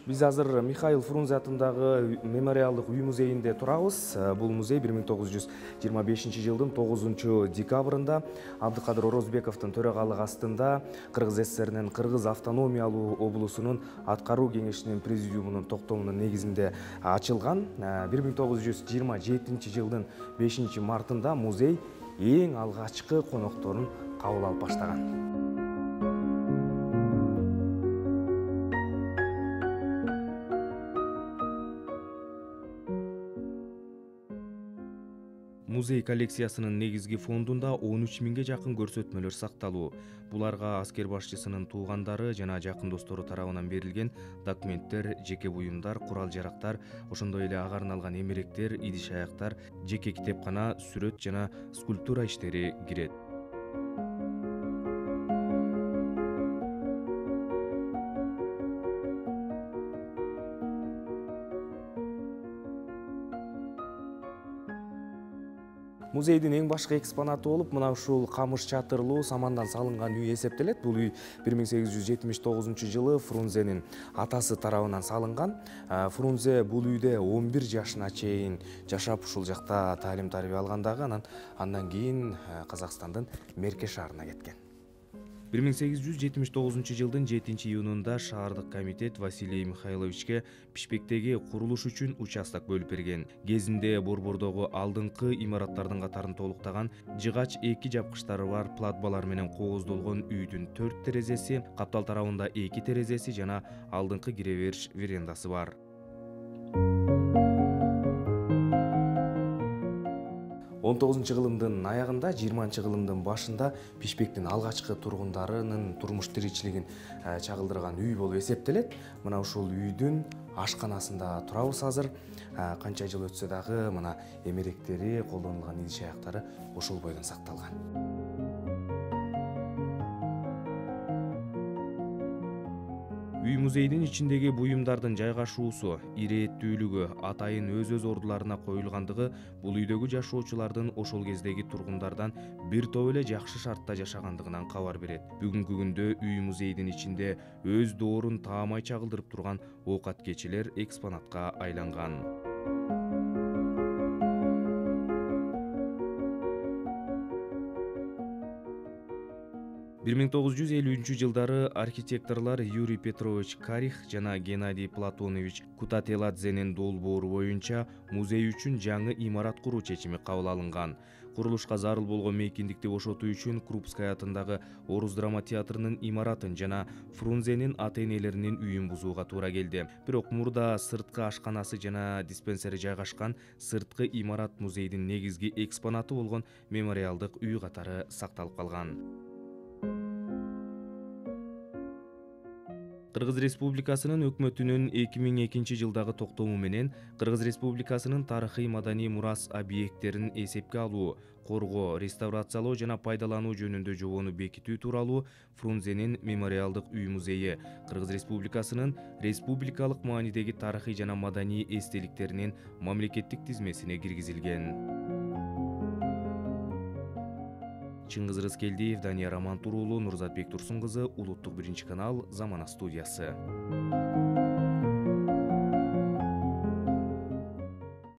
Биз азыр Михаил Фрунзе атындагы мемориалдык үй музейинде турабыз. Бул музей 1925 жылдын 9 декабрында Абдыкадыр Орозбековдун төрагалык астында Кыргыз ССРнин Кыргыз автономиялуу облусунун аткаруу кеңешинин президиумунун токтомунун негизинде ачылган. 1927 жылдын 5 мартында музей эң алгачкы конокторун кабыл алып баштаган. Музей коллекциясынын негизги фондунда 13 миңге жакын көрсөтмөлөр сакталуу. Буларга аскер башчысынын туугандары жана жакын достору тарабынан берилген документтер, жеке буюмдар, курал-жарактар, ошондой эле ага арналган эмеректер, идиш-аяктар, жеке китепкана, сүрөт жана скульптура иштери кирет. Музейдин эң башкы экспонаты болуп, мына ушул камыш чатырлуу самандан салынган үй эсептелет. Бул үй 1879 жылы Фрунзенин атасы тарабынан салынган. Фрунзе бул үйдө 11 жашына чейин жашап ушул жакта таалим-тарбия алган дагы, андан кийин Казакстандын Мерке шаарына кеткен. 1879 жылдын 7-июнунда шаардык комитет Василий Михайловичке Пишпектеги курулуш үчүн участок бөлүп берген. Кезинде борбордогу алдыңкы имараттардын катарын толуктаган жыгач 2 жапкычтары бар платбалар менен кооздолгон үйдүн 4 терезеси, каптал тарабында 2 терезеси жана алдыңкы кире бериш верандасы бар. 19 кылымдын аягында, 20 кылымдын башында Пишпектин алгачкы тургундарынын турмуш тиричилигин чагылдырган үй болуп эсептелет. Мына ушул үйдүн ашканасында турабыз азыр. Канча жыл өтсө дагы мына эмеректери, колдонулган идиш-аяктары ошол бойдон сакталган. Үй музейдин ичиндеги буюмдардын жайгашуусу, ирээттүүлүгү, атайын өз ордуларына коюлгандыгы бул үйдөгү жашоочулардын ошол кездеги тургундардан бир топ эле жакшы шартта жашагандыгынан кабар берет. Бүгүнкү күндө үй музейдин ичинде өз доорун таамай чагылдырып турган оокаткечилер экспонатка айланган. 1950 жылдары архитекторлор Юрий Петрович Карих жана Геннадий Платонович Кутателадзенин долбоору боюнча музей үчүн жаңы имарат куруу чечими кабыл алынган. Курулушка зарыл болгон мейкиндикти бошотуу үчүн Крупская атындагы Орус драма театрынын имаратын жана Фрунзенин ата-энелеринин үйүн бузууга туура келди. Бирок мурда сырткы ашканасы жана диспенсери жайгашкан сырткы имарат музейдин негизги экспонаты болгон мемориалдык үй катары сакталып калган. Кыргыз Республикасынын өкмөтүнүн 2002 жылдагы токтому менен Кыргыз Республикасынын тарыхый маданий мурас объекттерин эсепке алуу, коргоо, реставрациялоо жана пайдалануу жөнүндө жобону бекитүү тууралуу Фрунзенин мемориалдык үй музейи Кыргыз Республикасынын республикалык маанидеги тарыхый жана маданий эстеликтеринин мамлекеттик тизмесине киргизилген. Чыңгыз Рыскелдиев, Дания Роман Туруулу, Нурзатбек Турсун кызы, Улуттук 1 канал, Замана студиясы.